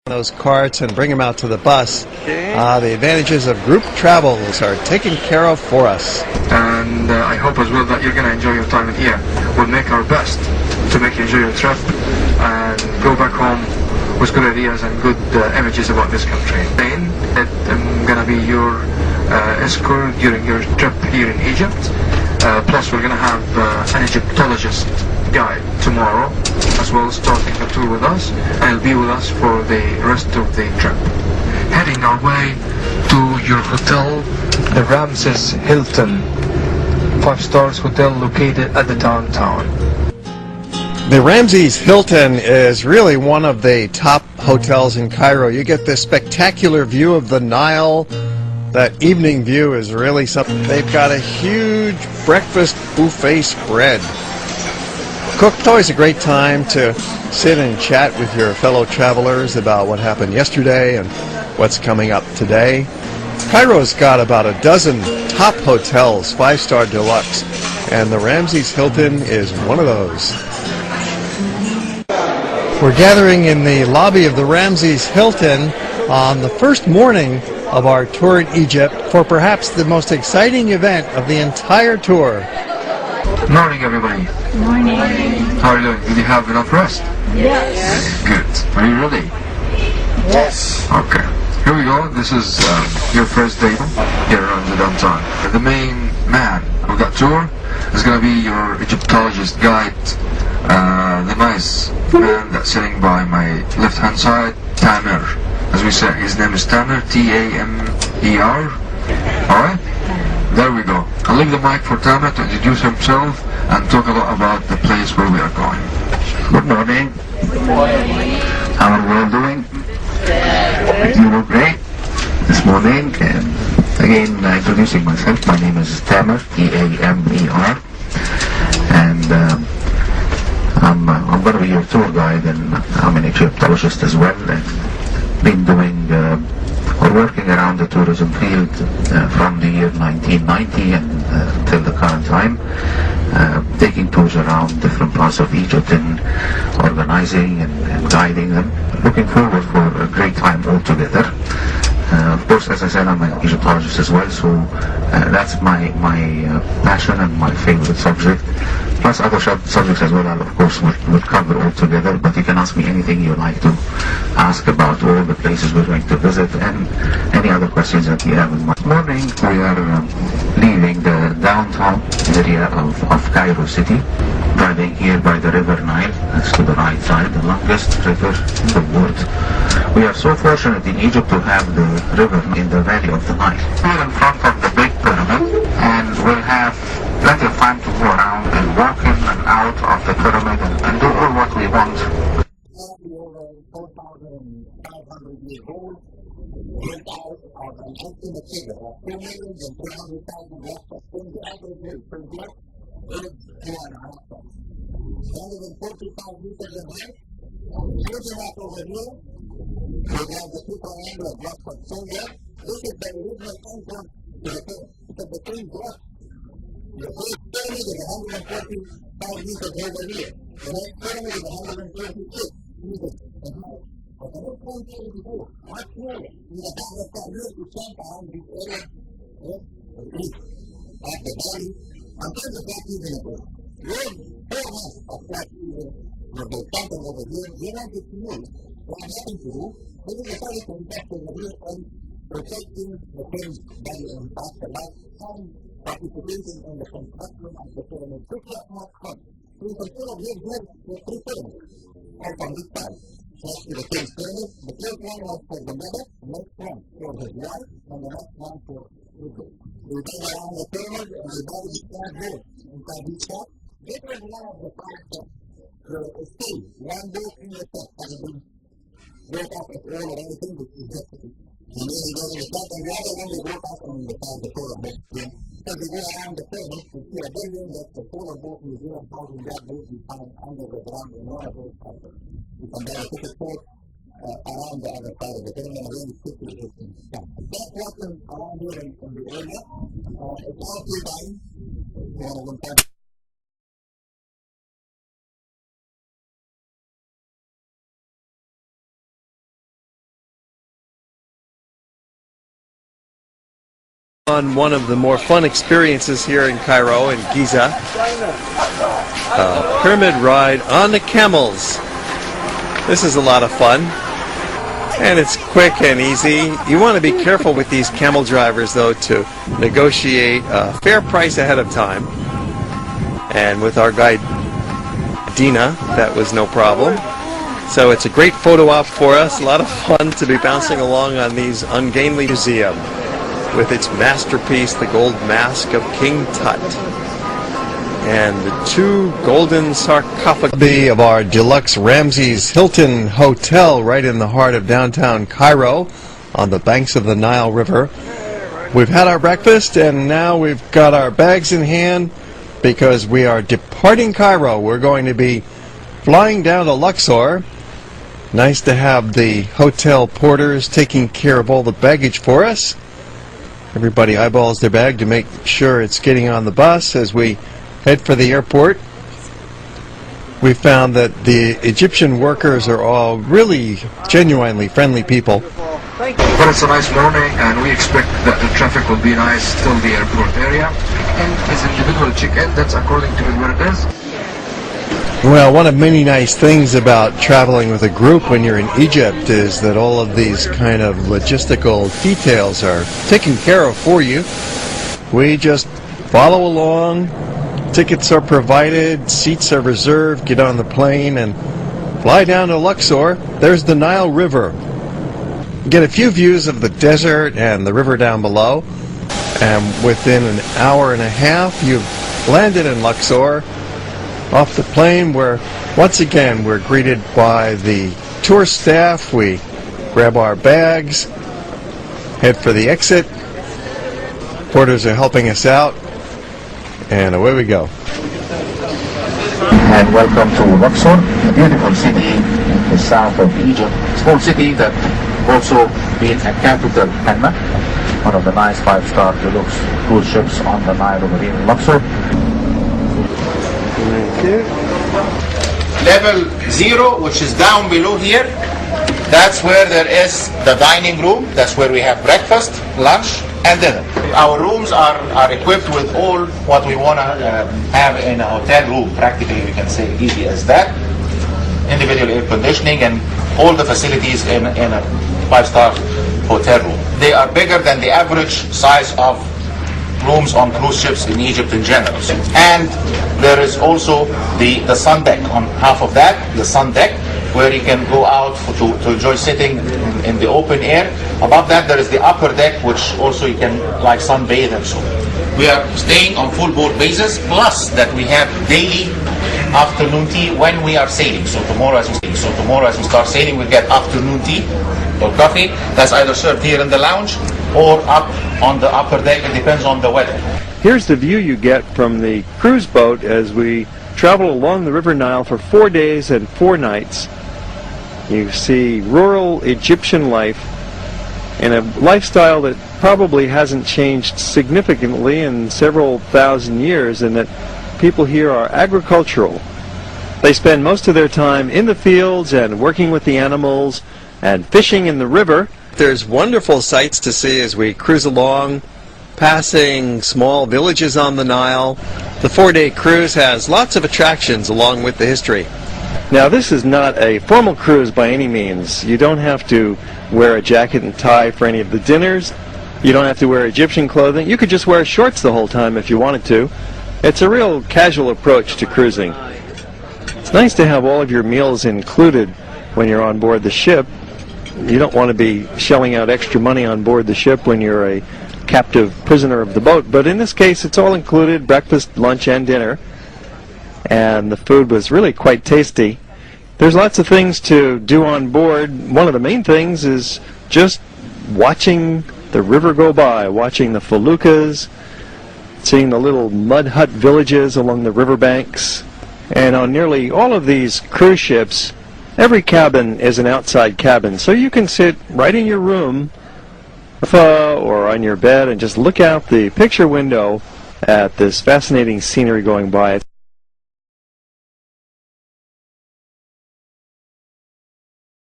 those carts and bring them out to the bus. The advantages of group travels are taken care of for us. And I hope as well that you're going to enjoy your time here. We'll make our best to make you enjoy your trip and go back home with good ideas and good images about this country. I'm going to be your escort during your trip here in Egypt. Plus we're going to have an Egyptologist guide tomorrow as well, starting the tour with us, and he'll be with us for the rest of the trip. Heading our way to your hotel, the Ramses Hilton 5-star hotel located at the downtown. The Ramses Hilton is really one of the top hotels in Cairo. You get this spectacular view of the Nile. That evening view is really something. They've got a huge breakfast buffet spread. It's always a great time to sit and chat with your fellow travelers about what happened yesterday and what's coming up today. Cairo's got about a dozen top hotels, 5-star deluxe, and the Ramses Hilton is one of those. We're gathering in the lobby of the Ramses Hilton on the first morning of our tour in Egypt for perhaps the most exciting event of the entire tour. Morning, everybody. Morning. How are you doing? Did you have enough rest? Yes. Good. Are you ready? Yes. Okay. Here we go. This is your first day here on the downtown. The main man of that tour is going to be your Egyptologist guide, the nice man that's sitting by my left-hand side, Tamer. As we said, his name is Tamer, T-A-M-E-R. Alright? There we go. I'll leave the mic for Tamer to introduce himself and talk a lot about the place where we are going. Good morning. Good morning. How are we all doing? You look great this morning. Again, introducing myself. My name is Tamer, T-A-M-E-R, and I'm going to be your tour guide, and I'm an Egyptologist as well. And been doing or working around the tourism field from the year 1990 and till the current time, taking tours around different parts of Egypt and organizing and guiding them. Looking forward for a great time all together. Of course, as I said, I'm an Egyptologist as well, so that's my passion and my favorite subject. Plus other subjects as well, of course, we'll cover all together, but you can ask me anything you like to ask about all the places we're going to visit and any other questions that you have in mind. This morning, we are leaving the downtown area of Cairo city, driving here by the River Nile. That's to the right side, the longest river in the world. We are so fortunate in Egypt to have the river in the valley of the Nile. We're in front of the big pyramid, and we'll have plenty of time to go around and walk in and out of the pyramid and do all what we want. 4,500 years old, built out of an empty material, 2,300,000 blocks of things averagely per block is 2.5 tons. 145 meters in height. Looking at over here, we have the super angle of blocks of stone. This is the original entrance to the three blocks. The first pyramid is 145 meters over here. The next pyramid is 126 meters in height. But the next one is before, much smaller. In the back of that roof, we stand behind this area of the east of the body until the black even above. We're 4 months of black even with the something over here. We wanted to know what happened to you. We decided to invest over here on protecting the king's body and afterlife and participation in the construction of the pyramid. Took that much fun. We consider here the 3 pyramids. And from this time, next to the king's pyramid, the first one was for the mother, the next one for his wife, and the next one for Israel. We go around the pyramid and the body is found here inside each shop. This was one of the 5 steps. The stage, one day in the top, having been built up of all of everything which is necessary. And then we go to the top, and the other one we work out on the top of the pyramid. As we go around the pyramid, we see a building that the Polar Boat Museum housing that will be found under the ground in one of those houses. You can buy a ticket for around the other side of the pyramid and really quickly it can come. That's walking around here in the area. It's all 3 times. You want to On one of the more fun experiences here in Cairo, in Giza, pyramid ride on the camels. This is a lot of fun, and it's quick and easy. You want to be careful with these camel drivers, though, to negotiate a fair price ahead of time. And with our guide Dina, that was no problem. So it's a great photo op for us. A lot of fun to be bouncing along on these ungainly museum with its masterpiece, the gold mask of King Tut, and the two golden sarcophagi of our deluxe Ramses Hilton Hotel right in the heart of downtown Cairo on the banks of the Nile River. We've had our breakfast and now we've got our bags in hand because we are departing Cairo. We're going to be flying down to Luxor. Nice to have the hotel porters taking care of all the baggage for us. Everybody eyeballs their bag to make sure it's getting on the bus as we head for the airport. We found that the Egyptian workers are all really genuinely friendly people. But it's a nice morning and we expect that the traffic will be nice till the airport area. And is individual check-in, that's according to where it is. Well, one of many nice things about traveling with a group when you're in Egypt is that all of these kind of logistical details are taken care of for you. We just follow along, tickets are provided, seats are reserved, get on the plane and fly down to Luxor. There's the Nile River. Get a few views of the desert and the river down below, and within an hour and a half you've landed in Luxor. Off the plane, where once again we're greeted by the tour staff. We grab our bags, head for the exit. Porters are helping us out, and away we go. And welcome to Luxor, a beautiful city in the south of Egypt. Small city that also been a capital, Mina, one of the nice 5-star deluxe cruise ships on the Nile River in Luxor. Level 0, which is down below here, that's where there is the dining room. That's where we have breakfast, lunch, and dinner. Our rooms are equipped with all what we want to have in a hotel room. Practically, we can say easy as that. Individual air conditioning and all the facilities in a 5-star hotel room. They are bigger than the average size of rooms on cruise ships in Egypt in general. And there is also the sun deck on half of that, the sun deck, where you can go out to enjoy sitting in the open air. Above that there is the upper deck, which also you can like sunbathe and so. We are staying on full board basis, plus that we have daily afternoon tea when we are sailing. So tomorrow as we start sailing, we get afternoon tea or coffee. That's either served here in the lounge or up on the upper deck. It depends on the weather. Here's the view you get from the cruise boat as we travel along the River Nile for 4 days and 4 nights. You see rural Egyptian life in a lifestyle that probably hasn't changed significantly in several thousand years, and that people here are agricultural. They spend most of their time in the fields and working with the animals and fishing in the river. There's wonderful sights to see as we cruise along, passing small villages on the Nile. The 4-day cruise has lots of attractions along with the history. Now, this is not a formal cruise by any means. You don't have to wear a jacket and tie for any of the dinners. You don't have to wear Egyptian clothing. You could just wear shorts the whole time if you wanted to. It's a real casual approach to cruising. It's nice to have all of your meals included when you're on board the ship. You don't want to be shelling out extra money on board the ship when you're a captive prisoner of the boat, but in this case it's all included, breakfast, lunch, and dinner, and the food was really quite tasty. There's lots of things to do on board. One of the main things is just watching the river go by, watching the feluccas, seeing the little mud hut villages along the riverbanks. And on nearly all of these cruise ships, every cabin is an outside cabin, so you can sit right in your room or on your bed and just look out the picture window at this fascinating scenery going by.